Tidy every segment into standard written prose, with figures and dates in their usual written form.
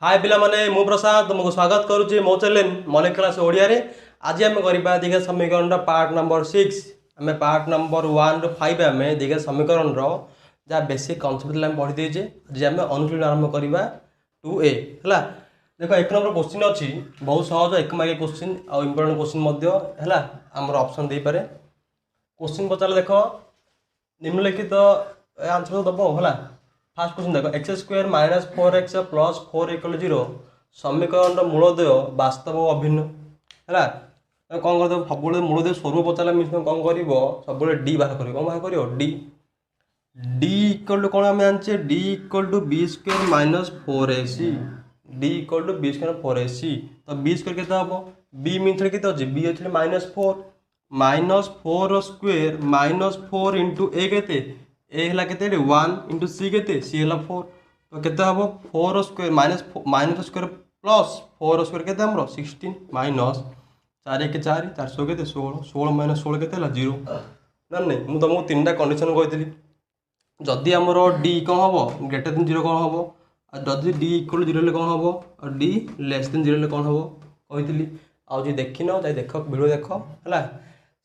हाय पिला माने मु प्रसाद तुमको स्वागत करुच्ची मो चैनल मॉलिक क्लास ओडिया रे। आज आम करबा दीघा समीकरण पार्ट नंबर 6। आम पार्ट नंबर 1 रु 5 आम दीघा समीकरण जहाँ बेसिक कॉन्सेप्ट आम पढ़ी देजे। आज आम अनुशीलन आरंभ करबा 2a हैला। देखो एक नंबर क्वेश्चन अच्छी बहुत सहज एक मार्क क्वेश्चन आ इंपोर्टेंट क्वेश्चन मध्य हैला। आमर ऑप्शन दे पारे क्वेश्चन पचार देख निम्नलिखित आंसर दब हैला। फास्ट क्वेश्चन देखो x square minus 4x plus 4 equal 0 समीकरण मूलदय वास्तव और अभिन्न है। कौन कर सब मूलदय स्वरूप पचारा मीन कौन कर सब डी बाहर कर कौन बाहर कर डी डी इक्वल टू कौन आम जानचे D equal to B square minus 4ac D equal to B square 4ac। तो बी स्क्वायर केते हम बी मीन के अच्छे बी अच्छे -4 स्क्वायर -4 इंटू ए के ए है के 1 इंटू सी के सी है 4। तो केते हम 4 square minus square plus 4 square के 16 माइनस 4 1 4 400 के 16 16 माइनस 16 के 0 ना नहीं मुझे तुमको 3टा कंडीशन कही जदि आमर डी कौन हम ग्रेटर देन 0 कौन हम जदि डी इक्वल 0 कौन हम और डी लेस देन 0 कौन हम कही आज देखी न देख वीडियो देख है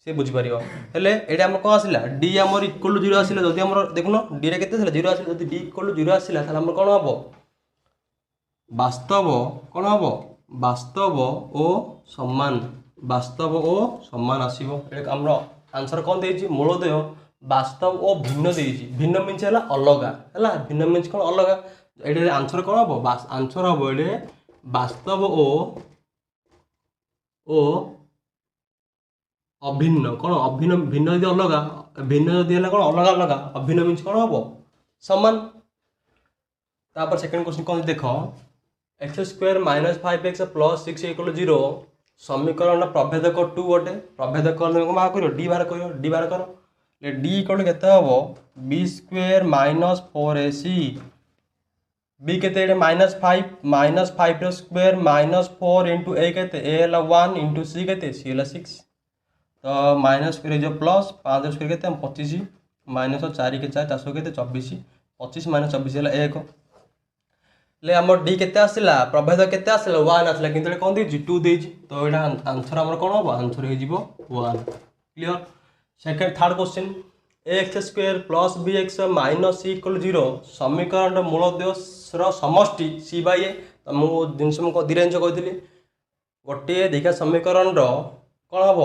सी बुझीपर हेले ये आम कौन आसला डी आमर इक्वल टू 0 आसला जदि आम देखुन डी रे केते 0 आसला जदि डी इक्वल टू 0 आसला ताले आम कौन हम वास्तव कौन हम वास्तव ओ सम्मान आसो। आम आंसर कौन दे मूलदय वास्तव और भिन्न दे भिन्न मीन्स है अलग है भिन्न मीन्स कौन अलग ये आंसर कौन हम आंसर हम ये वास्तव ओ अभिन्न कौन अभिन्न भिन्न यदि अलग भिन्न यदि कौन अलग अलग अभिन्न मीन्स कौन हम समान। तापर सेकंड क्वेश्चन कौन देख x square minus 5x plus 6 equal 0 समीकरण प्रभेदक 2 गोटे प्रभेदक बाहर कर डी बाहर कर डी बाहर कर डी इक्वल के b square minus 4ac b के -5 स्क्वायर -4 इंटू ए के ए 1 इंटू सी के सी 6। तो माइनस स्क्वायर जो प्लस 5 स्क्वायर के 25 माइनस 4 के 4 400 के 24 25 माइनस 24 है 1 ले आम डी के आसला प्रभेद के आसला 1 आसला कि कौन दे 2 दे तो यहाँ आंसर आम कौन हम आंसर हो 1 clear. Second third question X square plus B X minus C equal 0 समीकरण मूलदय समष्टि सी बाई ए। तो मुझे जिनस मुझे जिन कही गोटे देखा समीकरण कौन हम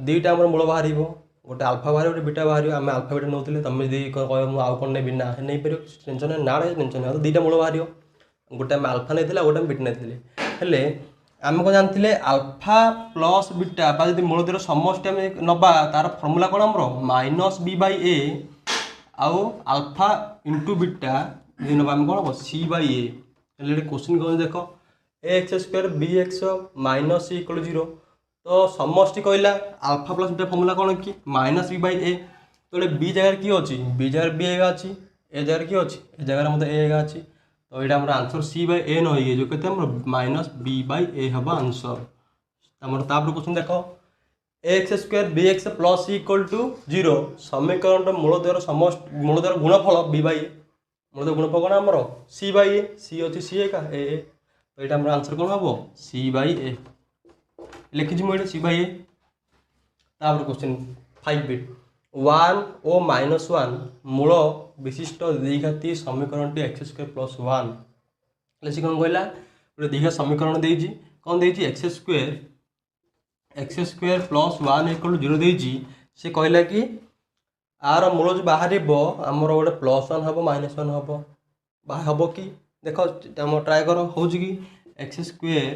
दुईटा आम मूल बाहर गोटे आल्फा बाहर गोटे बीटा बाहर आम आल्फा बीटा नौले तुम कह आउ कौन नहीं ना नहीं पार टेंशन ना टेंशन तो दुईटा मूल बाहर गोटे आम आल्फा नहीं गोटे बीटा नहीं हेले आम कौन जानते आल्फा प्लस बीटा जब मूलदर समष्टि आम नवा तार फर्मूला कौन आमर माइनस बी बाई ए आउ आल्फा इंटू बीटा यदि नवा आम कौन हम सी बाई ए। क्वेश्चन कौन देख x square B X minus C equal 0 तो समष्टि कहला आल्फा प्लस बीटा फर्मूला कौन कि माइनस बी बाई ए। तो बी जगह किए अच्छी बी जगह बी एगा अच्छी ए जगह किए अच्छी ए जगह मतलब ए एगा अच्छी तो यहाँ आम आंसर सी बाई ए न जो के माइनस बी बाई ए हम आंसर। तापर क्वेश्चन देख x square B x plus c equal to 0 समीकरण मूलदर समष्टि मूलदर गुणफल बी बाई ए मूलदर गुणफल कौन आमर सी बाई ए सी अच्छी सी एका ए तो यहाँ आम आंसर कौन हम सी बाई ए लिखी मुझे सी बाई ए। तापर क्वेश्चन 5 बिट 1 और -1 मूल विशिष्ट द्विघाती समीकरण एक्स स्क्वायर प्लस 1 सी कौन कहला गोटे द्विघात समीकरण देजी कौन देजी एक्स स्क्वायर प्लस 1 इक्वल 0 देजी से कहला कि आर मूल जो बाहर आमर गोटे +1 हम -1 हम बाहर हम कि देख आम ट्राए कर हो एक्स स्क्वायर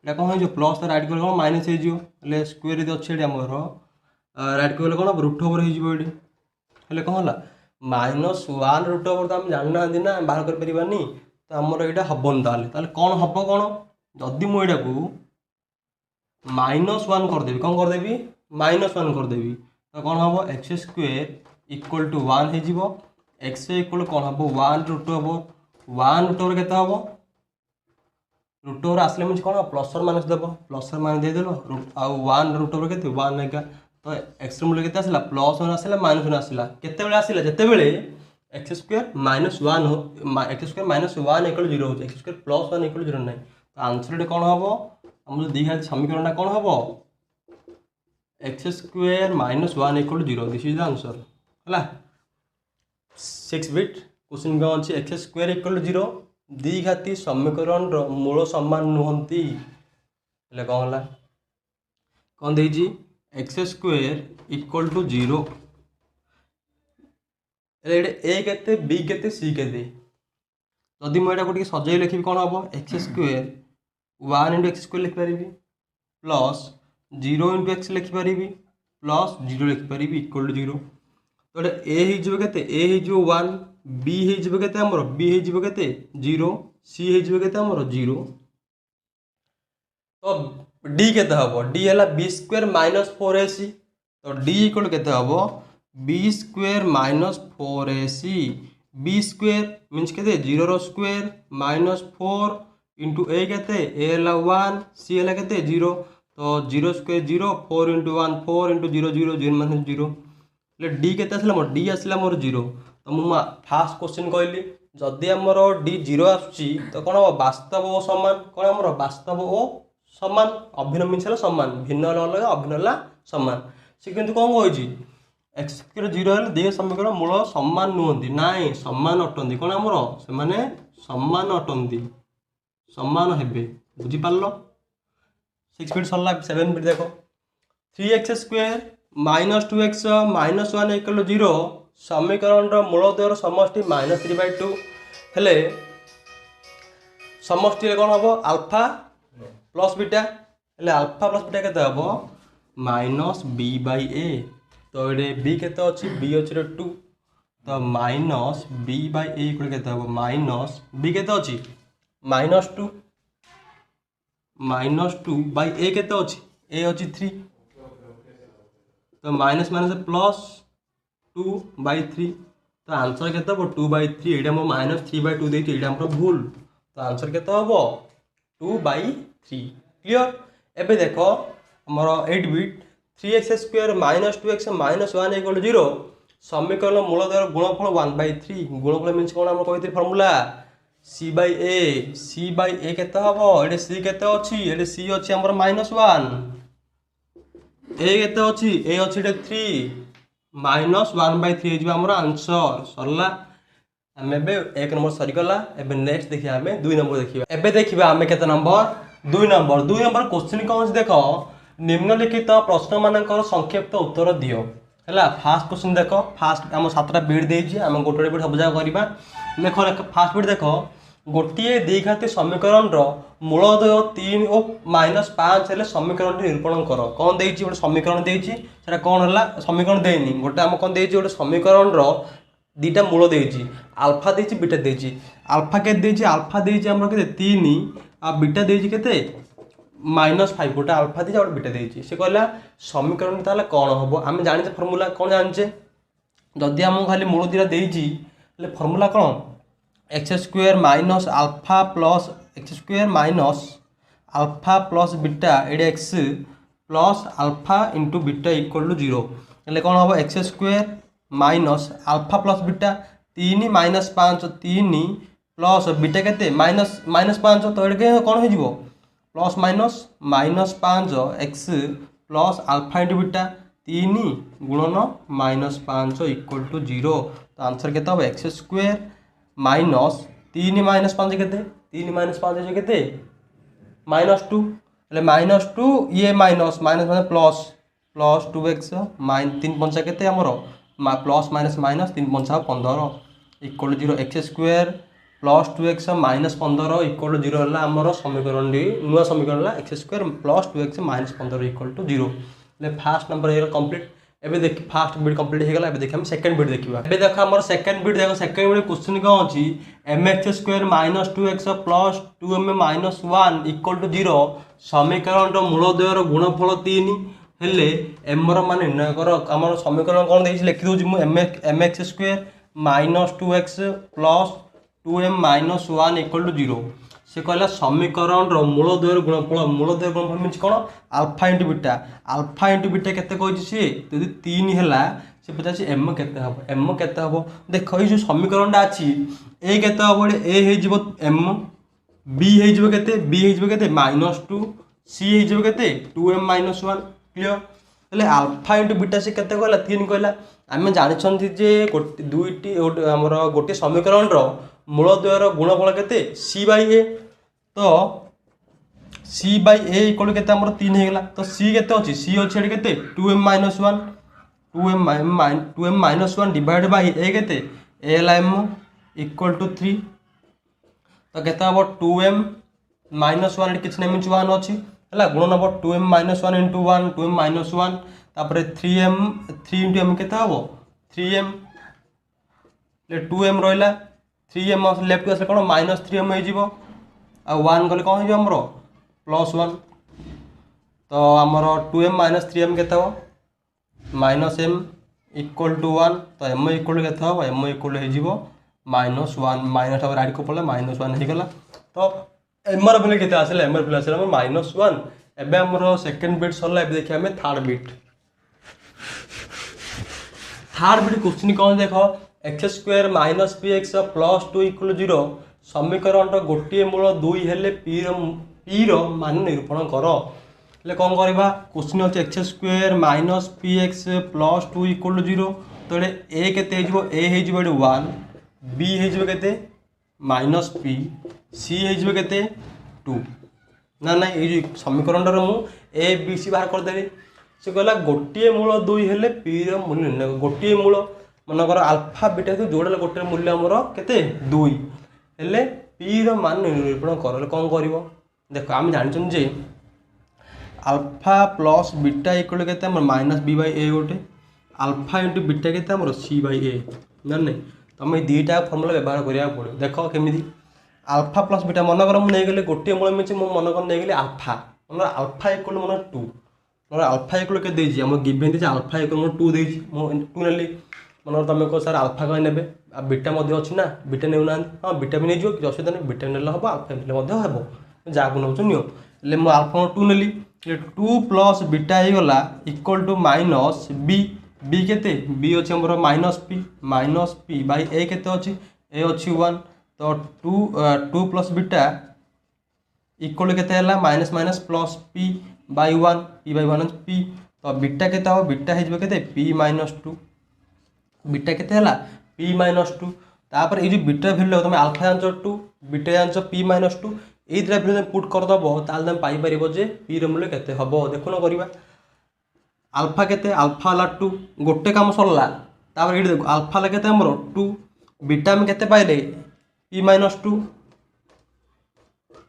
ये कौन हो प्लस राइट कौन माइनस हो स्क्वायर यदि अच्छे आमर राइट कह कौन रूट ओवर हो कौन है -1 रूट ओवर तो आम जानना ना बाहर करें तो आमर यहाँ हेनी ताल कौन हम कौन जदि मुझे -1 करदेवी कौन करदेवी -1 करदेवी तो कौन हम एक्स स्क्वायर इक्वल टू 1 हो एक्स इक्वल कौन हम 1 रूट ओवर के रूट ओवर आसले मीन कौन प्लस और माइनस देव प्लस और माइनस देदेल आउ 1 रूट ओवर के 1 एका तो एक्स मूल्य के आसला +1 आसला -1 आसला केते आसला जिते x square minus one x square minus one equal 0 होची x square plus one equal 0 नहीं तो आंसर कौन हम आम जो दी समीकरण कौन हम x square minus one equal 0 this is the answer है 6 बिट क्वेश्चन कौन अच्छी एक्स स्क्वायर इक्वल 0 दी घाती समीकरण मूल समान नुहति कौन है कौन देजी एक्स स्क्वायर इक्वल टू 0 ए केते बी केते सी केते जदि मुझे गोटे सजाई लिखी कौन हम x square 1 into X square लिखिपारि प्लस 0 इंटू एक्स लिखिपारि प्लस 0 लिखिपारि इक्वल टू 0 तो ए होते ए हो 1 बी होमर बी होते 0 सी होते हमर 0 तो डी केते हम डी है बी स्क्वायर माइनस 4ac तो डी इक्वल केते हम b square minus 4ac b square means के 0 स्क्वायर माइनस 4 इंटू ए के ए 1 सी है के 0 तो 0 square 0 4 into 1 4 into 0 0 0 minus 0 D के मोर डी आसला मोर 0 तो मुझे फास्ट क्वेश्चन कहली जदि आमर डी 0 आसुची तो कौन हम वास्तव ओ समान कौन आमर वास्तव ओ समान अभिन्न मीन्स समान भिन्न अलग अभिन्न समान से किंतु कौन कही एक्स स्क्वायर 0 है दी समीकरण मूल समान नुहति ना समान अटंती कौन आमर से समान अटंती समान हे बुझीपार 6 फीट सरला 7 फीट देख 3x square minus 2x minus 1 equal 0 समीकरण मूलद्वयर समष्टि माइनस 3/2 हेले समष्टि कौन हम अल्फा प्लस बीटा हेले अल्फा प्लस बीटा केते हम माइनस बी बाई ए तो ये बी केते अच्छी बी अच्छी 2 तो minus b by a equal केते हम माइनस बी केते अच्छी माइनस 2 बाई ए केते अच्छी ए अच्छी 3 तो माइनस माइनस प्लस 2/3 तो आंसर केते हम 2/3 एटा हम माइनस 3/2 देती एटा हम भूल तो आंसर केते हम 2/3 क्लियर एबे देखो हमर 8 bit 3x square minus 2x minus 1 equal 0 समीकरण मूलद्वयर गुणफल 1/3 गुणफल मीन्स कौन हम कही फर्मूला सी बाई ए केते हम ये सी केते अच्छी ये सी अच्छी हमर माइनस 1 ए केते अच्छी ए अच्छी 3 माइनस 1/3 हो आमर आंसर सरला आम एक नंबर सरीगला एबे नेक्स्ट देखिए आम 2 नंबर देखिए एबे देखिए आम केते नंबर 2 नंबर क्वेश्चन कौन देख निम्नलिखित प्रश्न मानकर संक्षिप्त उत्तर दियो है फास्ट क्वेश्चन देख फास्ट आम 7टा बिट देछि आम गोटे बिट सब जगह करवा देख फास्ट बिट देख गोटे द्विघाती समीकरण मूलद्वय 3 और माइनस 5 हेल्ले समीकरण निरूपण कर कौन देछि गोटे समीकरण देछि सेटा कौन है समीकरण देनी गोटे आम कौन देछि गोटे समीकरण दीटा मूल देछि अल्फा देछि बीटा देछि अल्फा के देछि अल्फा देछि हमर केते 3 आ बीटा देछि केते -5 गोटे अल्फा देछि और बीटा देछि से कहला समीकरण ताला कौन हबो आम जानिछे फार्मूला कौन जानिछे जदि हम खाली मूल दीटा देछि ले फार्मूला कौन x square minus alpha plus x square minus alpha plus beta एड x plus alpha into beta equal to 0 हेल्ले कौन हम x square minus alpha plus beta 3 minus 5 3 plus beta केते माइनस 5 तो ये कौन हो plus minus 5 x plus alpha into beta 3 गुणन -5 इक्वल टू 0 तो आंसर केते हम एक्स स्क्वायर माइनस 3 माइनस 5 केते 3 माइनस 5 है केते -2 हेल्ले -2 ये माइनस माइनस माने प्लस 2x माइन 3 पंचा केते हमर प्लस माइनस माइनस 3 पंचा 15 equal to 0 x square plus 2x minus 15 equal to 0 है आमर समीकरण नुआ समीकरण है x square plus 2x minus 15 equal to 0 ले फास्ट नंबर है कंप्लीट एबे देख फास्ट बिट कंप्लीट हो गला एबे देख हम सेकंड बिट देखिबा एबे देख हमर सेकंड बिट देखो सेकंड बिट क्वेश्चन कौन अछि mx square minus 2x plus 2m minus 1 equal to 0 समीकरण रो मूलद्वयर गुणफल 3 हेले m रो मान निर्णय कर हमर समीकरण कौन देछि लिखि दोछि मु mx square minus 2x plus 2m minus 1 equal to 0 से कहला समीकरण मूलद्वयर गुणफल मीन्स कौन अल्फा इंटू बीटा केते कहि सी यदि 3 है से पचास एम केते हम एम केते हम देख ये जो समीकरणटा अच्छी ए केते हम ए हो एम बी हो बी हो -2 सी हो -2m - 1 क्लियर हेल्ले आल्फा इंटू बीटा से केते कहला 3 कहला आम जानते जे दुईटी आमर गोटे समीकरण मूलद्वयर गुणफल केते सी बाई ए तो सी बाई ए इक्वल केते हमर 3 हेगला तो सी केते अछि सी अछि एडी केते 2m - 1 2m - 1 डिवाइड बाई ए केते lm इक्वल टू 3 तो केते हबो 2m - 1 एडी किछ नै मीन्स 1 अछि हला गुणन हबो 2m - 1 into 1 2m - 1 तापर 3m 3 into m केते हबो 3m ले 2m रहला 3m लेफ्ट आसे कोन -3m हो जिवो आ 1 गले कोन हो जिवो हमरो +1 तो आमर 2m - 3m केते हबो -m इक्वल टू 1 तो m इक्वल केते हबो m इक्वल हो जिवो -1 माइनस अब राइट को पड़ला -1 हो गला तो m र वैल्यू केते आसला m र वैल्यू आसला हमर -1 एबे हमर सेकंड बिट सरला एबे देखि हमें थर्ड बिट क्वेश्चन कौन देख x² - px + 2 = 0 समीकरण गोटे मूल 2 हेले p रो मान निरूपण कर ले कौन करबा क्वेश्चन अछि x² - px + 2 = 0 तो ए केते हिजबो a हिजबो 1 b हिजबो केते -p c हिजबो केते 2 ना ना ये समीकरण मु ए बी सी बाहर कर देली से कहला गोटे मूल 2 हेले p रो मूल्य निर्णय गोटे मूल मनकर अल्फा बीटा तो जोड़ले गोटे मूल्य हमर केते 2 हेले p रो मान निरूपण करले कोन करबो देखो हम जानछन जे अल्फा प्लस बीटा इक्वल केते हमर -b/a गोटे अल्फा इंटू बीटा केते हमर c/a ना नै तमे दीटा फार्मूला व्यवहार करिया पड़ो देखो केमिति अल्फा प्लस बीटा मनकर मु नै गेले गोटे मूल मिछि मु मनकर नै गेले अल्फा मन अल्फा इक्वल मन 2 मन अल्फा इक्वल के देछि हम गिवन देछि अल्फा इक्वल मन 2 देछि मु 2 नेली मन तमे को सर अल्फा कहि नेबे आ बीटा मध्ये अछि ना बीटा नेउ ना हां बीटा भी नै जो कि असुविधा नै बीटा नेले हबो अल्फा नेले मध्ये हबो जागु नउछु नियो ले मु अल्फा 2 नेली 2 प्लस बीटा हे गला equal to minus b b केते b अछि हमर -p बाय a केते अछि a अछि 1 तो 2 प्लस बीटा इक्वल केते हला minus minus plus p by 1 p by 1 p तो बीटा केते हो बीटा हे जबे केते p - 2 बीटा केते हला p - 2 तापर ए जो बीटा वैल्यू तुम अल्फा जानचो 2 बीटा जानचो p - 2 ए द्रा वैल्यू पुट कर दबो ताल तुम पाई परिबो जे p रो मूल्य केते हबो देखुनो करबा अल्फा केते अल्फा हला 2 गोटे काम सरला तापर एडी देखो अल्फा ला केते हमरो 2 बीटा में केते पाइले p - 2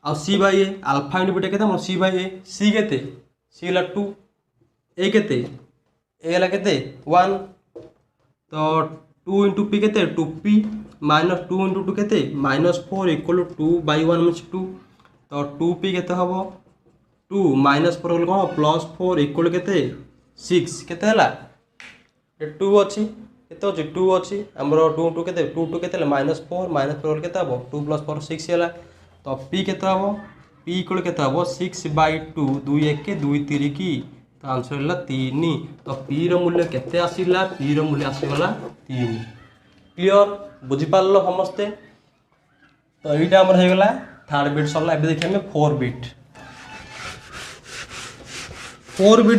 आ c/a अल्फा इंटू बीटा केते हमरो c/a c केते c ला 2 a केते a ला केते 1 तो 2 इंटू p केते 2p माइनस 2 इंटू 2 केते -4 इक्वल टू 2 बाय 1 मींस 2 तो 2p केते हबो 2 -4 होल कोन +4 इक्वल केते 6 केते हला 2 अछि केते अछि 2 अछि हमरो 2 केते 2 केते -4 होल केते हबो 2 + 4 6 हला तो p केते हबो p इक्वल केते हबो 6/2 2 1 के 2 3 की तो आंसर हला 3 तो p रो मूल्य केते आसीला p रो मूल्य आसीगला 3 क्लियर बुझि पारलो समस्ते तो एटा हमर हे गला थर्ड बिट सरला एबे देखि हमें 4 बिट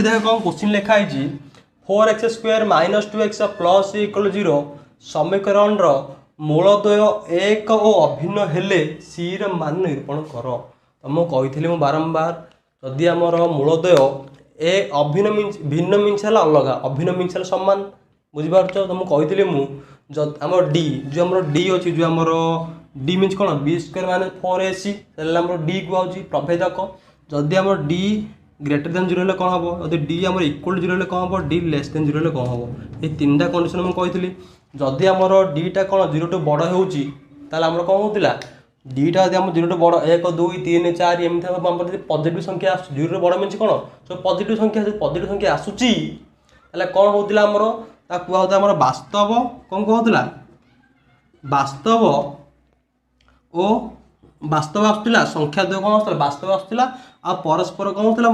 देख कौन क्वेश्चन लिखा है 4x² - 2x + 0 समीकरण मूलद्वय एक और अभिन्न हेले सी र मान निरूपण कर तो मु कही मु बारंबार जदि आमर मूलद्वय ए अभिन्न मीन्स भिन्न मीन्स है अलग अभिन्न मीन्स है समान बुझीपार तो मुझे कही मु आम डी जो आम डी अच्छी जो आम डी मीन्स कौन b² - 4ac डी को आउची प्रभेदक जदि आम डी ग्रेटर देन 0 कौन हम जब डी आम इक्वल 0 कौन हम डी लेस देन 0 कौन हम ये 3टा कंडीशन मुझे कही जदि आमर डीटा कौन 0 टू बड़ होउची ताले आमर कौन होतिला डीटा जदि आम 0 टू बड़ 1 2 3 4 एमती हम जब पॉजिटिव संख्या आसु 0 टू बड़ मीन्स कौन सब पॉजिटिव संख्या आसुची ताले कौन होतिला आमर ता कुआ होता आमर वास्तव कौन कहउतिला वास्तव ओ वास्तव आसुतिला संख्या द्वय कौन आसुतिला वास्तव आसुतिला आ परस्पर कौन होतिला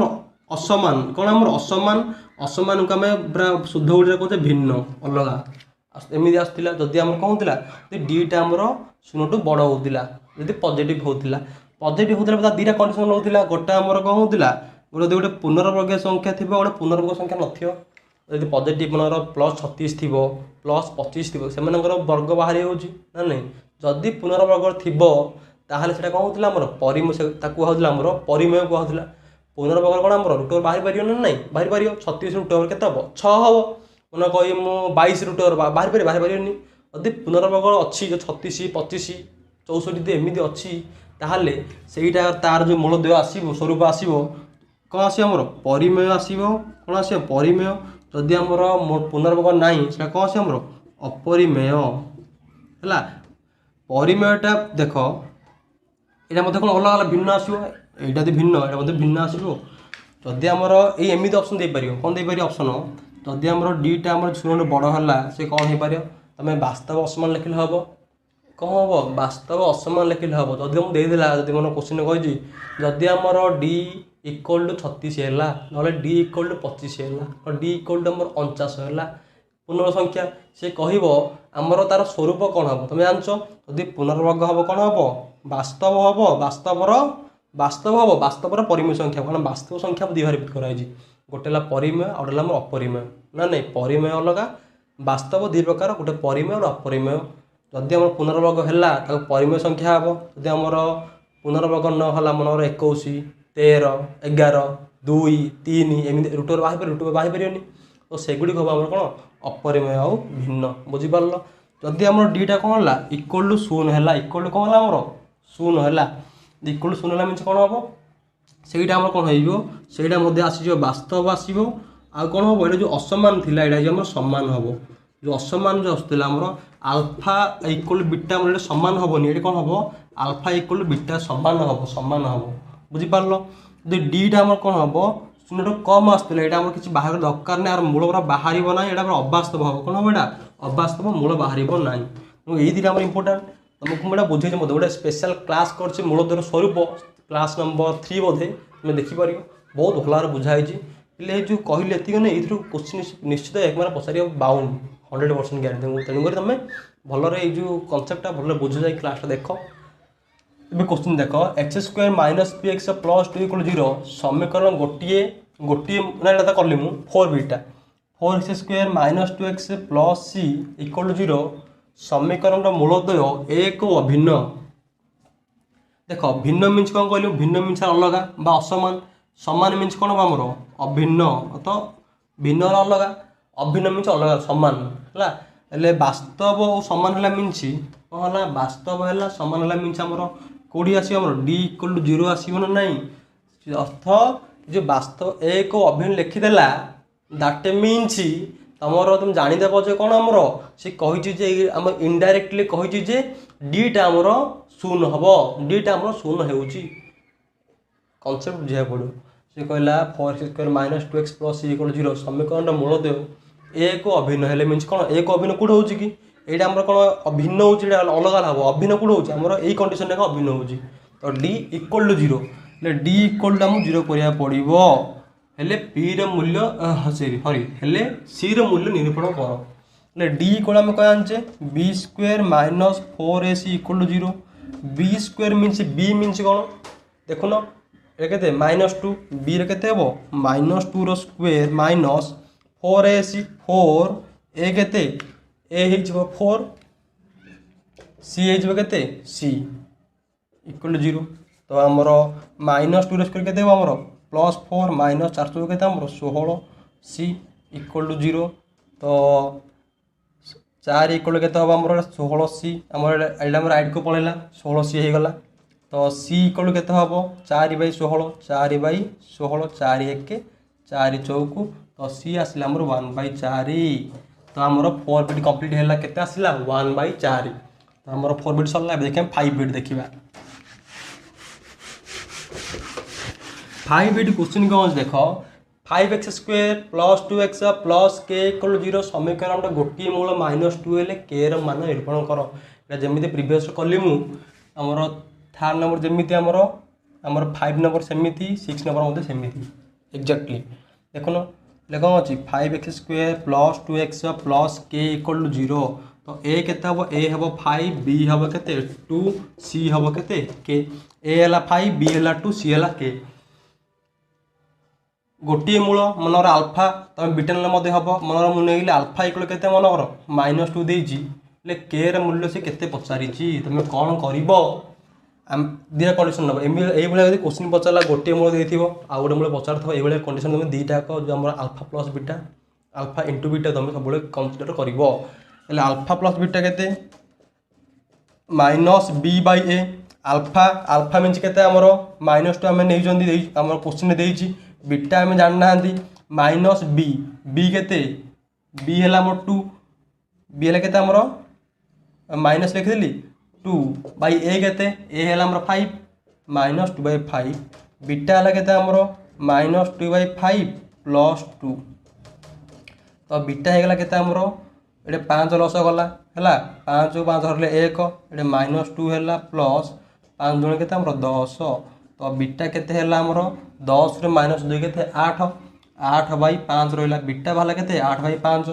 असमान कौन आम असमान असमान को आम पूरा शुद्ध ओडिया कहते भिन्न अलग एमती आसला जदि आम कौन होता डीटा आमर शून्य टू बड़ होता जब पॉजिटिव होता पॉजिटिव होता दुटा कंडीशन होता गोटे आमर कौन होता गोटे पुनर्वर्ग संख्या थी गोटे पुनर्वर्ग संख्या नथियो जब पॉजिटिव मनर +36 थी +25 थी से वर्ग बाहरी होना नहीं जदि पुनर्वर्ग थी ताहले सेटा कौन होता आमर परिमेय कहला आमर परिमेय कहला पुनर्वर्ग कौन आमर रूट ओवर बाहरी पार ना नहीं बाहरी पार 36 रूट ओवर के 6 हम मन कही मु 22 रूट ओवर बाहरी पारे जदि पुनर्वर्ग अच्छी जो 36 25 64 एमती अच्छी ताहले सेटा तार जो मूलदेय आसो स्वरूप आसो कौन आसमर परिमेय आसो कौन आस परिमेय जदि आमर पुनर्वर्ग नाई से कौन आसमर अपरिमेय है परिमेयटा देख यहाँ मतलब कौन अलग अलग भिन्न आसो यहाँ भिन्न यहाँ भिन्न आसो जदि आमर एमती ऑप्शन दे पार कौन दे पार ऑप्शन जदि आमर डीटा आम शून्य बड़ है से कौन हो पार तुम वास्तव असमान लिखिले हम कौन हम वास्तव असमान लिखिले हम जदि मुझे देदेला जब मन क्वेश्चन कही जदि आमर डी इक्वल टू 36 है ना डी इक्वल टू 25 है डी इक्वल टू आमर 49 है पुनर्वर्ग संख्या से कह आमर तार स्वरूप कौन हम तुम जानच जदि पुनर्वर्ग हम कौन हम वास्तव हम वास्तवर परिमेय संख्या कौन वास्तव संख्या दी भाग कराई गोटे परिमेय और गोटे अपरिमेय ना नहीं परिमेय अलग वास्तव दी प्रकार गोटे परिमेय और अपरिमेय जदि आम पुनर्वर्ग है परिमेय संख्या हम जदि आमर पुनर्वर्ग नहला मनर 21 13 11 2 3 एमती रूट ओवर बाहरी पारे तो सेगुड़ी हम आम कौन अपरिमेय आउ भिन्न बुझीपार जदि आम डीटा कौन है इक्वल टू शून्य है इक्वल टू कौन है आमर शून्य है इक्वल टू शून्य मीन कौन हम से कौन हो आस वास्तव आसो आ कौन हम ये जो असमान थी यहाँ सामान हम जो असमान जो आसूला आमर आल्फा इक्वल बीटा आम सामान हेनी ये कौन हम आल्फा इक्वल बीटा सामान हम बुझीपार जो डीटा आम कौन हम शून्य कम आसूला यहाँ किसी बाहर दरकार ना मूल पूरा बाहर ना यहाँ अवास्तव हम कौन हम यहाँ अवास्तव मूल बाहर ना ये दुटा इंपोर्टाट तुमको मुझे बुझे गोटे स्पेशल क्लास कर मूलधर स्वरूप क्लास नंबर 3 बोधे तुम देखिपर बहुत भल भाव बुझाई पे जो कहली ये ना ये क्वेश्चन निश्चित एक बार पचार बाउंड 100% ग्यारंटी तेणुक तुम भलरे जो कनसेप्टा भल बुझ जाए क्लासटा देख क्वेश्चन देख x² - px + 2 = 0 समीकरण गोटे गोटे ना कली मु 4 बीटा 4x² - 2x + c = 0 समीकरण मूलद्वय एक अभिन्न देख भिन्न मीन्स कौन कहलु भिन्न मीन्स अलग असमान समान मीन्स कौन हम आमर अभिन्न तो भिन्न अलग अभिन्न मीन्स अलग समान है वास्तव और सामान है मीन्स कौन है वास्तव है सामान है मीन्स आमर कौटी आसो डी इक्वल टू 0 आसो ना नहीं अर्थ जो वास्तव एक अभिन्न लिखिदेला दैट मीन्स तुमर तुम जानीदेव जे कौन आमर सी कही आम इनडायरेक्टली कही डीटा आमर शून्य हम डीटा आमर शून्य हो कनसेप्ट बुझा पड़ो सी कहला 4x² - 2x + c = 0 समीकरण मूलद्वय एक अभिन्न है मीन्स कौन एक अभिन्न कौट हो कि यहाँ आम कौन अभिन्न हो अलग अलग हम अभिन्न कौट होमर यही कंडीशन अभिन्न हो तो d equal to 0 d equal to आम 0 करा पड़ो हेले पी मूल्य हेले सी मूल्य निरूपण कर डी इक्वल आम क्या आने b² - 4ac = 0 b² means B means कौन देखुन ये -2 बी रे हम -2 स्क्वायर माइनस 4ac 4 ए केते ए हो 4 सी होते सी इक्वल 0 तो आमर -2 स्क्वायर के आमर +4 - 4 के 16 सी इक्वल टू 0 तो 4 इक्वल के हम 16 सी आम राइट को पलैला 16 सी होगला तो सी इक्वल के हम 4/16 4/16 4 1 4 चौक तो सी आसला 1/4 तो आमर 4 बिट कंप्लीट है के आसला 1/4 तो आमर 4 बिट सरला देखिए 5 बिट देखा 5 बिट क्वेश्चन कौन देख 5x² + 2x + k = 0 समीकरण गोटे मूल -2 हेल्ले के मान निरूपण कर जमी प्रिवियस कली मुझर 3rd नंबर जमी आमर 5 नंबर सेमती 6 नंबर सेमती एक्जाक्टली देखुन कौन अच्छी 5x² plus 2x plus k equal to 0 तो ए केते हम ए हम 5 b हम केते 2 c हम केते k ए हला 5 b हला 2 c हला k गोटे मूल मनर आल्फा तुम बीटा ने हम मनर मुझे आल्फा इक्वल के मनर -2 देजी के मूल्य से केते पचारि तुम कौन कर दिटा कंडीशन नब ये क्वेश्चन पचारा गोटे मूल दे आउ गोटे मूल पचार थो ये कंडीशन तुम दीटा जो आम alpha plus beta alpha into beta तुम सब कनसीडर कर आल्फा प्लस बीटा के -b बाय ए आल्फा आल्फा मीन के -2 आम नहीं क्वेश्चन देती बीटा आम जानना -b b के b है मोर 2 b है के माइनस लिखिली 2 बाई ए के ए है 5 -2/5 बीटा है के -2/5 प्लस 2 तो बीटा है के ये 5 लस गला है 5 5 हरले 1 ये -2 है प्लस 5 गुण के 10 तो बीटा के 10 रे -2 के 8 8/5 रहा बीटा बाहर के 8/5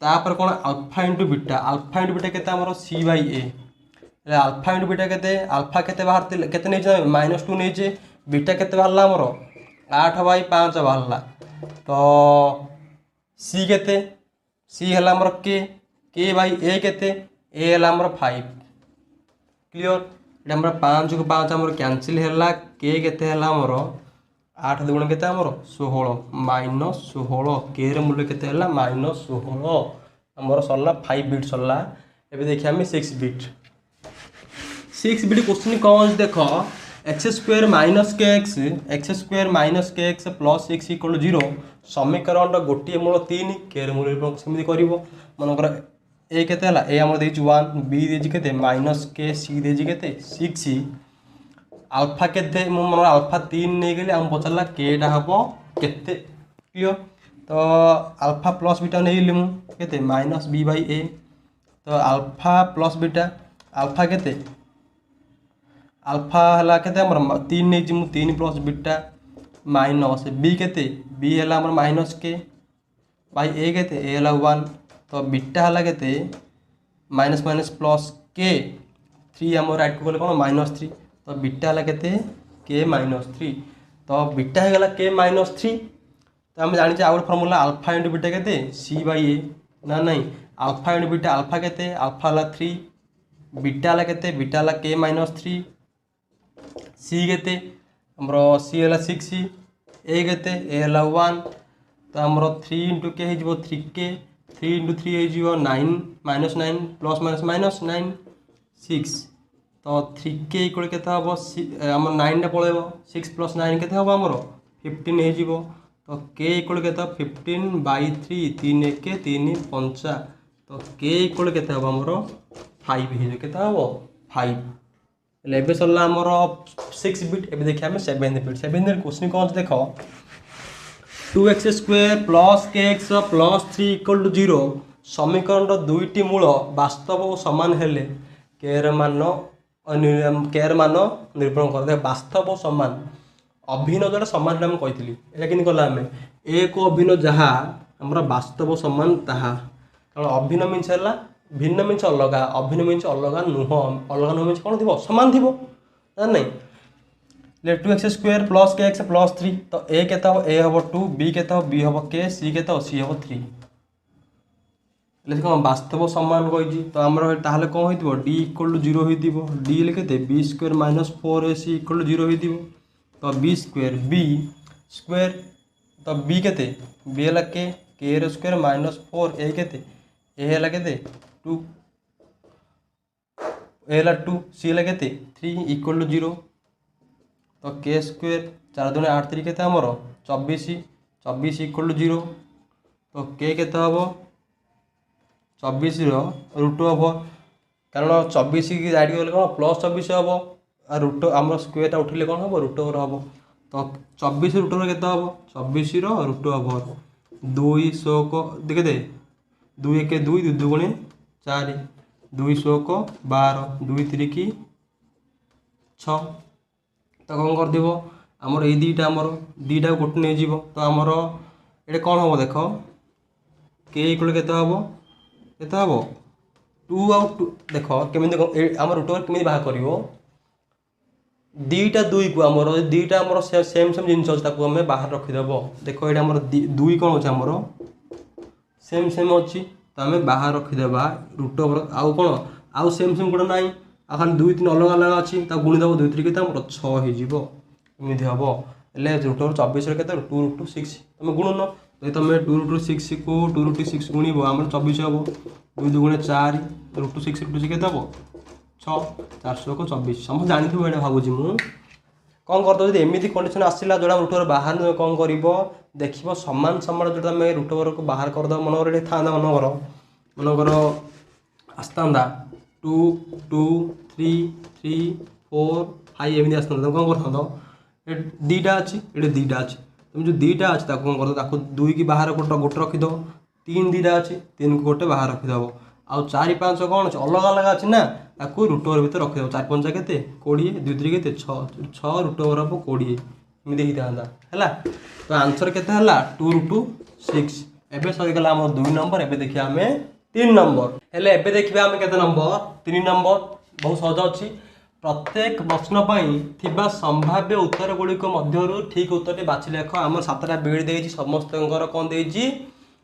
तापर कौन अल्फा इंटू बीटा के C by A alpha into beta के अल्फा के बाहर के -2 नहीं बीटा के बाहर आमर 8/5 बाहर तो सी के सी है आमर के बाई ए के ए है आमर 5 क्लियर ये 5 को 5 आमर कैंसिल है के के आमर 8 दुगुण के 16 -16 के मूल्य के -16 आमर सरला 5 बिट सरला एबे देखिए आम 6 बिट क्वेश्चन कौन देख x² - kx प्लस 6 इक्वल 0 समीकरण गोटे मूल 3 के मूल्य सेमती कर मनकर ए के ए आम 1 बी देजी के -k सी देजी के 6 आल्फा के मन आल्फा 3 नहीं गली आम पचारा केटा हम केते क्लियर तो आल्फा प्लस बीटा नहीं मुझे -b बाई ए तो आल्फा प्लस बीटा आल्फा के आल्फा है के 3 नहीं 3 प्लस बीटा माइनस बी के बी है -k बाई ए के ए है 1 तो बीटा है के माइनस माइनस प्लस के 3 आम राइट को गले कौन -3 तो बीटा है के -3 तो बीटा है गला के -3 तो आम जानी आउ फर्मूला आल्फा इंटू बीटा के सी बाई ए ना नहीं आल्फा इंटू बीटा आल्फा के आल्फा है 3 बीटा है के बीटा है के -3 सी के आमर सी है 6 ए के ए है 1 तो आमर 3 इंटू के हो 3k 3 इंटू 3 हो 9 -9 प्लस माइनस -9 6 तो 3k इक्वल के हम आम 9 पलैब 6 प्लस 9 के हम आमर 15 हो तो k इक्वल के 15/3 3 1 3 5 तो k इक्वल के हम आमर 5 के हम 5 एबे सरला आमर 6 बिट एबे देखिए आम 7 बिट क्वेश्चन कौन देख 2x² plus kx plus 3 equal to 0 समीकरण दुईटी मूल वास्तव और सामान हेले केर मान निरूपण कर वास्तव और सामान अभिन्न जोटा सामान आम कही ये कला आम एक अभिन्न जहाँ आम वास्तव सामान ताहा कारण अभिन्न मीन्स है भिन्न मीन्स अलग अभिन्न मीन्स अलग नुह अलग नुह मीन्स कौन थी सामान थी नहीं 2x² प्लस kx प्लस 3 तो ए के ए हम 2 बी के बी हम k सी के सी हम 3 कौन वास्तव सामान कही तो आमर ताहले कौन हो डी इक्वल टू 0 हो डी लिखे b² - 4ac इक्वल टू 0 हो तो b² b स्क्वायर तो b के बी है के स्क्वायर -4 ए के ए है के 2 ए है 2 सी है के 3 इक्वल टू 0 तो k² 4 दूने 8 3 के आमर 24 इक्वल टू 0 तो k के हम 24 रूट हम कारण 24 की राइट गले कौन प्लस 24 हम आ रूट आम स्क्वेयरटा उठिले कौन हम रूट ओवर हम तो 24 रूट ओवर के हम 24 रूट ओवर 200 को देखे 2 1 2 2 2 गुणे 4 200 को 12 2 3 की 6 तो कौन कर आमर ये दुईटा आमर दुईटा गोटे नहीं जीव तो आमर ये कौन हम देख के इक्वल के हम 2 आउ 2 देख केमी आम रूट ओवर केमी बाहर कर दुईटा 2 को आमर दुईटा आमर सेम सेम जिन आम बाहर रखीदेव देख ये आम 2 कौन अच्छे आमर सेम सेम अच्छी तो आम बाहर रखीदेवा रूट ओवर आउ कौन आउ सेम सेम गोटे ना आ खाली 2 3 अलग अलग अच्छी गुणीदेव 2 3 के 6 होमती हम हेल्ले रूट ओवर 24 के 2 रूट 6 तुम गुणन तुम 2 रूट 6 को 2 रूट 6 गुणव आम 24 हम 2 2 गुणे 4 रूट 6 रूट 6 के 6 400 को 24 समस्त जानी मैंने भावुँ मुझे कौन करदे एमती कंडीशन आसला जो रूट ओवर बाहर नुहे कौन कर देख सामान सामान जो आम रूट ओवर को बाहर करद मनोर था मनोकर आसता 2 2 3 3 4 5 एमती आसता कौन कर दुईटा अच्छी ये दुईटा अच्छी तुम जो दुईटा अच्छी कौन कर 2 की बाहर गोटे रखीद 3 दुईटा अच्छी 3 को गोटे बाहर रखीदेव आउ 4 5 कौन अच्छे अलग अलग अच्छी ना ताकू रूट ओवर भितर रखीदेव 4 5 के 20 2 3 के 6 रूट ओवर हम 20 एमती होता है तो आंसर के 2 रूट 6 एवं सरीगला आम 2 नंबर एवं देखिए आम 3 नंबर हेल्ले एवं देखिए आम के नंबर 3 नंबर बहुत सहज अच्छी प्रत्येक प्रश्न थिबा संभाव्य उत्तर गुड़िक मध्य ठीक उत्तर बाछि लेख आम 7टा बीड देती समस्त कौन देती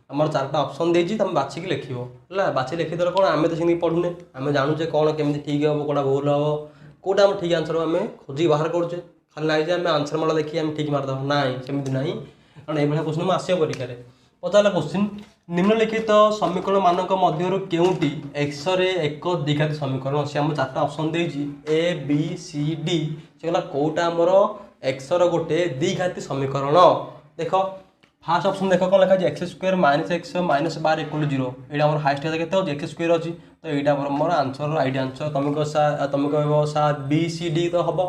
आम 4टा ऑप्शन देती तुम बाछिकी लिख है बाछी लिखिदेव कौन आम तो सेमती पढ़ुने आम जानूचे कौन केमी ठीक हम कौटा भूल हम कौटा आम ठीक आंसर आम खोजी बाहर करुचे खाली ना आम आंसर माला देखिए आम ठीक मारदेव ना सेमती ना कारण ये क्वेश्चन आस परीक्षा पचारा क्वेश्चन निम्नलिखित समीकरण मानक मध्य केउटी एक्स रे एक द्विघाती समीकरण अच्छे आम 4टा ऑप्शन देती ए बी सी डी से गला कौटा आमर एक्स रोटे द्विघाती समीकरण देख फास्ट ऑप्शन देख कौन लिखा x square minus x minus 12 equal 0 ये आम हाइस्ट के एक्स स्क्वायर अच्छी तो यहाँ मोर आंसर आईडी आंसर तुम कह सार बी सी डी तो हम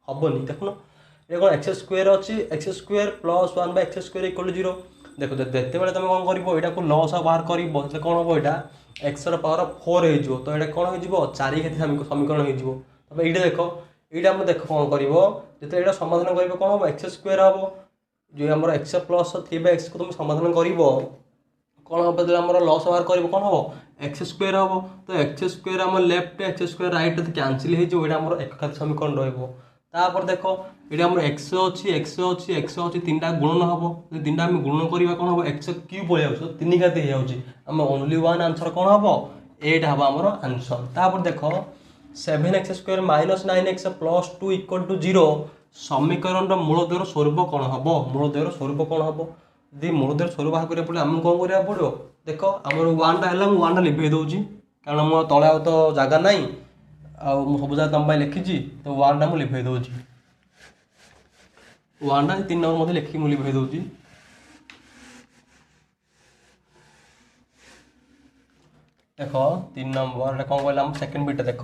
हेनी देखुन ये कौन एक्स स्क्वायर अच्छी x square plus 1 x square equal 0 देख जिते बड़े तुम कौन कर यहाँ लस बाहर कर कौन हम यहाँ एक्स पावर 4 हो तो ये कौन हो 4 घाती समीकरण हो ये देख ये देख कौन कर जो समाधान कर कौन हम एक्स स्क्वायर हम जो आम एक्स प्लस थी एक्स को तुम समाधान कर कौन हम आम लस बाहर कर कौन हम एक्स स्क्वायर हम तो एक्स स्क्वायर आम left x square right cancel हो एक घाती समीकरण रहा देख ये आम एक्स अच्छी एक्स अच्छी एक्स अच्छी 3टा गुणन हम 3टा आम गुणन करवा कौन हम एक्स क्यूब पड़े जाऊँ 3 घाती हो आम ओनली 1 आंसर कौन हम 8 हम आमर आंसर तापर देख 7x square minus 9x plus 2 equal to 0 समीकरण मूलद्वयर स्वरूप कौन हम मूलद्वयर स्वरूप कौन हम यदि मूलद्वयर स्वरूप बाहर करा पड़े आम कौन करा पड़ो देख आम 1टा है 1टा लिभे दूसरी कारण मो तले तो जगह ना आउ सब जगह तुम लिखी तो 1टा मुझे लिभे दूसरी 1टा 3 नंबर मध्य लिखिकी मुझे लिभे दूसरी देख 3 नंबर कौन कहला सेकेंड बिटा देख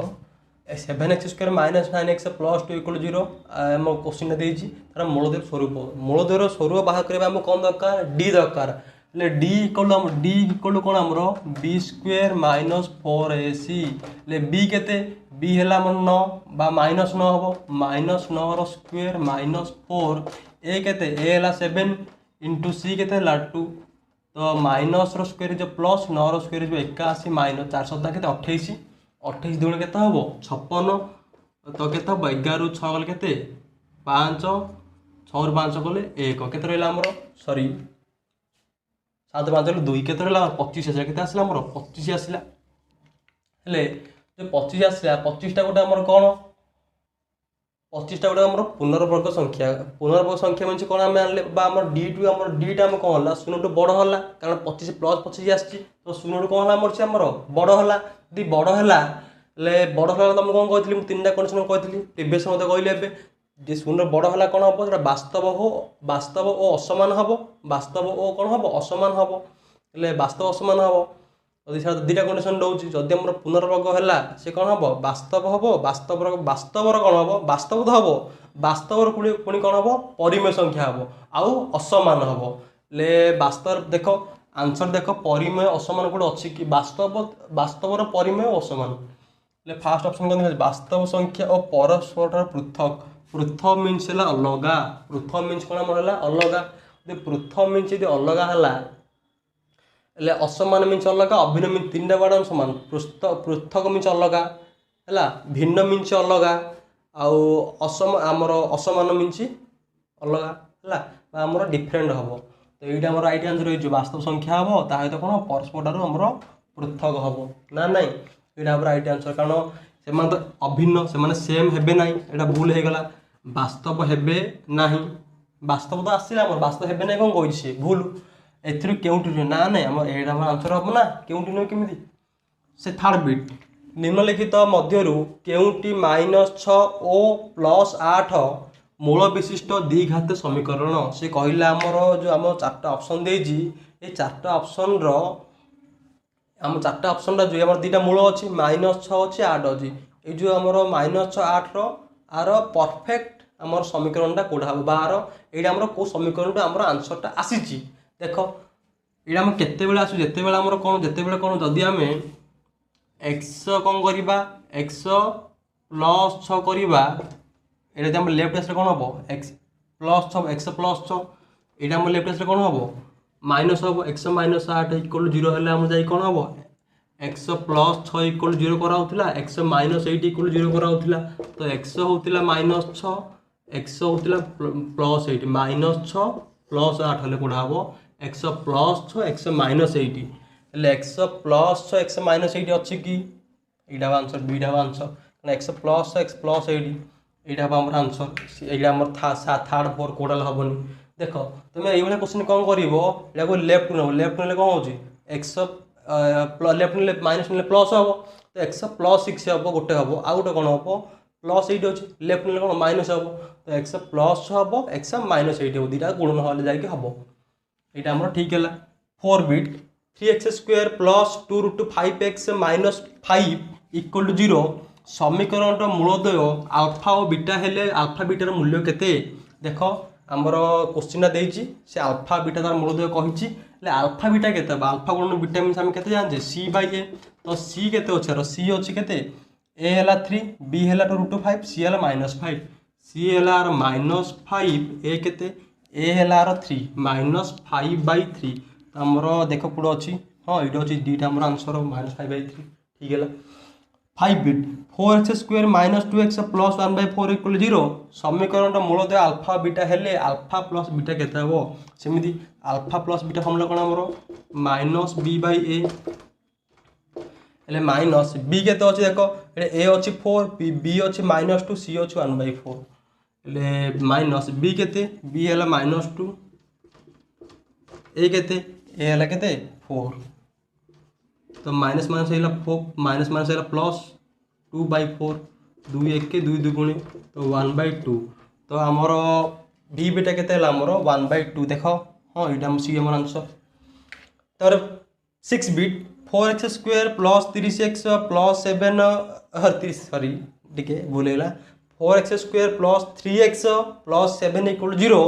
7x square minus 9x plus 2 equal 0 आम क्वेश्चन देती तार मूलद्वयर स्वरूप बाहर करवा आम कौन दरकार डी दरकार डी इक्वल कौन आमर b square minus 4ac b केते बी है 9 बा माइनस 9 हम माइनस 9 स्क्वायर माइनस 4 ए केते ए है 7 इंटू सी केते 2 तो माइनस स्क्वायर जो प्लस 9 स्क्वायर जो 81 माइनस 4 के 28 28 दुण के हम 56 तो के 11 6 गले के 5 6 5 गले 1 के रहा आमर सॉरी 7 5 गले 2 के रहा 25 आसा के आसला आमर 25 आसला हेले जो 25 आसला 25टा गोटे आमर कौन 25टा गोटे आमर पुनर्वर्ग संख्या मान कौन आम आने डी टू आम डीटा आम कौन है 0 टू बड़ है कारण 25 प्लस 25 आसी तो 0 टू कौन है आमर बड़ है यदि बड़ है बड़ है तुम कौन कहती 3टा कंडीशन कहती प्रिवियस मत कहली जे 0 बड़ है कौन हम जो वास्तव और असमान हम वास्तव और कौन हम असमान हम वास्तव असमान हम यदि 2टा कंडीशन दूसरी जदि आम पुनर्वर्ग है से कौन हम वास्तव वास्तवर कौन हम वास्तव तो हम वास्तवर पुणी कौन हम परिमेय संख्या हम आउ असमान हम वास्तव देख आंसर देख परिमेय असमान गोटे अच्छी कि वास्तवर परिमेय असमान फास्ट ऑप्शन कौन वास्तव संख्या और परस्पर पृथक पृथक मीन्स है अलगा पृथक मीन्स कौन मोर है अलगा पृथक मीन्स यदि अलगा है असमान मीन्स अलगा अभिन्न मीन्स तीन वर्ड समान पृथक मीन्स अलगा है भिन्न मीन्स अलगा आमर असमान मीन्स अलगा है आमर डिफरेन्ट हम तो ये आम राइट आंसर हो वास्तव संख्या हम सहित कौन परस्पर ठार आमर पृथक हम ना नाई ये राइट आंसर कारण से तो अभिन्न से सेम हे ना यहाँ भूल हो गला वास्तव हे ना वास्तव तो आसला वास्तव हे ना कौन कही भूल एथर क्यों ना ना आम यहाँ आंसर हम ना क्यों नुह केमी से थर्ड बिट निम्नलिखित मध्यरु केउटी -6 ओ +8 मूल विशिष्ट द्विघात समीकरण से कहला आमर जो आम चार्टा ऑप्शन देजी ये चार्टा ऑप्शन रो आम चार्टा ऑप्शन रा जो आम दुटा मूल अच्छी -6 अच्छी 8 अच्छी ये जो आमर -6 8 आर परफेक्ट आमर समीकरणटा कौटा हम बार ये आमर कौ समीकरण आमर आंसरटा आसीची देख ये आम केते आसू जिते आमर कौन जिते कौन जदि आम एक्स कौन करवा एक्स +6 करवा ये आम लेफ्ट आसले कौन हम एक्स प्लस 6 ये आम लेफ्ट आसले कौन हम माइनस हम एक्स -8 इक्वल 0 हेल्ले आम जाए कौन हम एक्स +6 इक्वल 0 कराला एक्स -8 इक्वल 0 कराला तो एक्स होता -6 एक्स होता +8 -6 +8 हेल्ले कौन हम एक्स +6 एक्स -8 हेल्ले एक्स +6 एक्स -8 अच्छी कि यहाँ answer beta answer x +6 x +8 यहाँ हम आंसर यहाँ थर्ड फोर्थ कोडाल हेनी देख तुम ये क्वेश्चन कौन कर लेफ्ट लेफ्ट ना कौन हो एक्स लेफ्ट ने माइनस ने प्लस हम तो एक्स +6 हम गोटे हम आउ गोटे कौन हम +8 अच्छे लेफ्ट ने कौन माइनस हम तो एक्स प्लस हम एक्स -8 हम दुटा गुणन हेल्ले जाकि हम यहाँ आम ठीक है 4 बिट 3x² + 2√5x - 5 इक्वल 0 समीकरण मूलद्वय आल्फा और बीटा हेले आल्फा बीटार मूल्य केते देख आमर क्वेश्चन देछि से आल्फा बीटा तार मूलद्वय कहिछि आल्फा बीटा केते आल्फा गुणन बीटा मीन्स आम केते जानछे c/a तो c केते अछि c अछि केते a हैला 3 b हैला 2√5 c हैला -5 c हैला -5 a केते a हैला 3 -5/3 तो आमर देख पुड अछि हाँ ये अच्छी दुटा आम आंसर -5/3 ठीक है 5 बिट 4x² - 2x + 1/4 इक्वल 0 समीकरण मूलद्वय आल्फा बीटा हेले आल्फा प्लस बीटा केते हबो सेमिति आल्फा प्लस बीटा फॉर्मूला कोन हमरो -b/a हेले माइनस b केते अछि देखो ए अछि 4 b अछि -2 c अछि 1/4 हेले माइनस b केते b हेला -2 a केते a हेला केते 4 तो माइनस माइनस है 4 माइनस माइनस है प्लस 2/4 2 1 के 2 2 गुणे तो 1/2 तो आमर b बीटा केते हला आमर 1/2 देखो हाँ ये सी आमर आंसर तर 6 बिट 4x² + 30x + 7 सॉरी टिके भूल गला 4x² + 3x + 7 इक्वल 0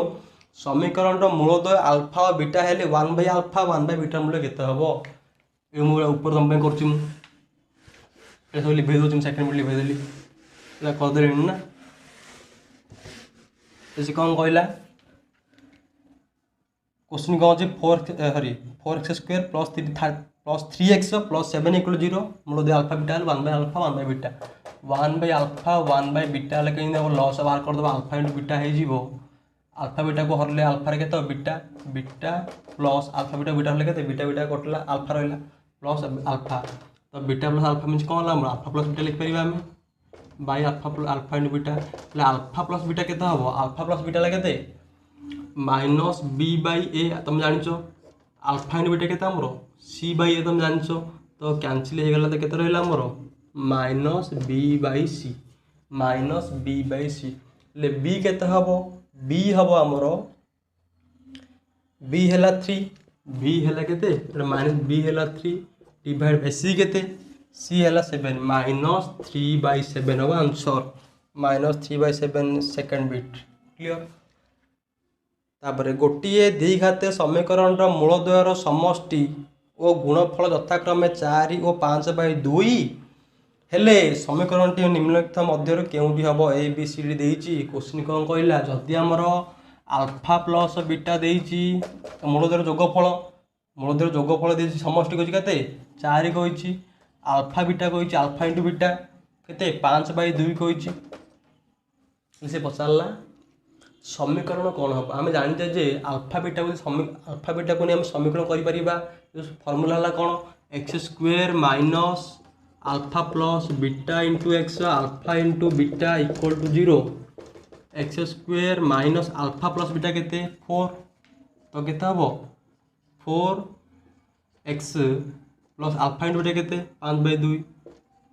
समीकरण मूलद्वय आल्फा और बीटा हेले 1/α 1/बीटा मूल्य केते हबो ये मुझे ऊपर तुम कर लिखे दूँ सेकेंड मिनट लिखे देली करदे ना जैसे कौन कहला क्वेश्चन कौन अच्छे 4x² + 3x + 7 इक्वल 0 मूल आल्फा बीटा 1/α 1/बीटा 1/α 1/बीटा कहीं लस बाहर करदे आल्फा × बीटा हो आल्फा बीटा को हरले आल्फा रे केते beta beta plus alpha beta beta हरले केते बीटा बीटा कटला आल्फा रहला प्लस आल्फा तो बीटा प्लस आल्फा मीन्स कौन है आल्फा प्लस बीटा लिख पारिबा हमें by alpha × beta alpha plus beta केते हबो आल्फा प्लस बीटा केते -b/a तुम जानिचो आल्फा × बीटा केते हमरो c/a तुम जानिचो तो कैंसिल हो गला तो केते रहला हमरो -b/c -b/c ले b केते हबो b हबो हमरो b हैला 3 b हैला केते -b हैला 3 डिवाइड बाय c केते c हैला 7 -3/7 हबो आंसर -3/7 सेकंड बिट क्लियर तापर गोटिए द्विघात समीकरण मूलद्वयर समष्टि और गुणफल यथाक्रमे 4 और 5/2 हेले समीकरणटी निम्नलिखित मध्य केउंटी हम ए बी सी डी देइछि क्वेश्चन कौन कहला जदि आमर अल्फा प्लस बीटा देइछि मूलधर जोगफल देइछि समष्टि कहि केते 4 कहिछि अल्फा बीटा कहिछि अल्फा इंटू बीटा केते 5/2 कहिछि से पचारला समीकरण कौन हम आम जानी जे अल्फा बीटा को हम समीकरण करि परिबा फॉर्मूला हला कौन x square minus alpha plus beta into x alpha into beta equal to 0 x square minus alpha plus beta केते 4 तो केते हबो 4x plus alpha into beta केते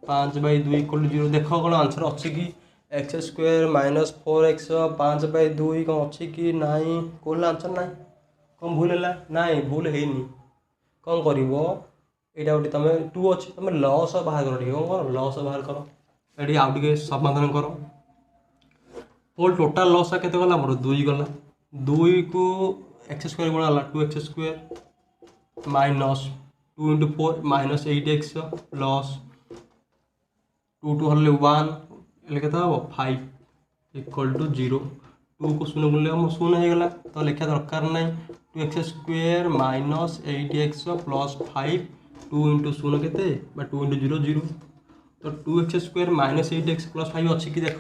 5/2 इक्वल टू 0 देखो कौन आंसर अच्छी कि एक्स स्क्वायर माइनस 4x 5/2 कौन अच्छी कि नाई कौन आंसर ना कौन भूल है ना भूल है कौन कर यहाँ गोटे तुम 2 अच्छे तुम लस बाहर कर कौन कर लस बाहर कर ये आउ टे समाधान कर पोल टोटाल लस के गला मोर 2 गला 2 को एक्स स्क्वायर गुणा है 2x square minus 2 into 4 minus 8x plus 2 2 हल्ले 1 लिखे हम 5 इक्वल टू 0 2 को शून्य बोले हम शून्य हो गला तो लिखा दरकार ना 2x square minus 8x plus 5 2 into शून्य के 2 इंटू 0 0 तो 2x square minus 8x plus 5 अच्छी कि देख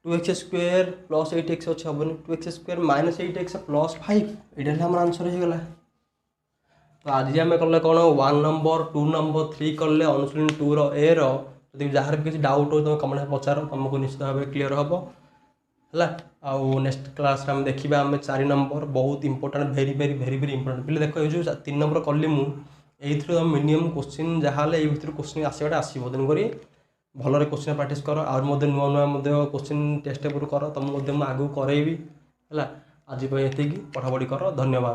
2x स्क्वायर प्लस 8x अच्छे हेनी 2x square minus 8x plus 5 यहाँ आम आंसर हो गला तो आज आम कले कौन 1 नंबर 2 नंबर 3 कले अनुशीलन 2 ए रि जार भी किसी डाउट हो तुम कमेंट पचार तुमको निश्चित भाव क्लीयर हम है आउ नेक्स्ट क्लास आम देखा आम 4 नंबर बहुत important very very very very important पे देख ये जो 3 नंबर कली मुझे मिनिमम क्वेश्चन जहाँ ये क्वेश्चन आसवाटा आसो तेणुक भलरे क्वेश्चन प्रैक्टिस कर और नुआ नुआ क्वेश्चन टेस्ट पेपर कर तुमको आगू करेबी है आज ये पढ़ापढ़ी कर धन्यवाद।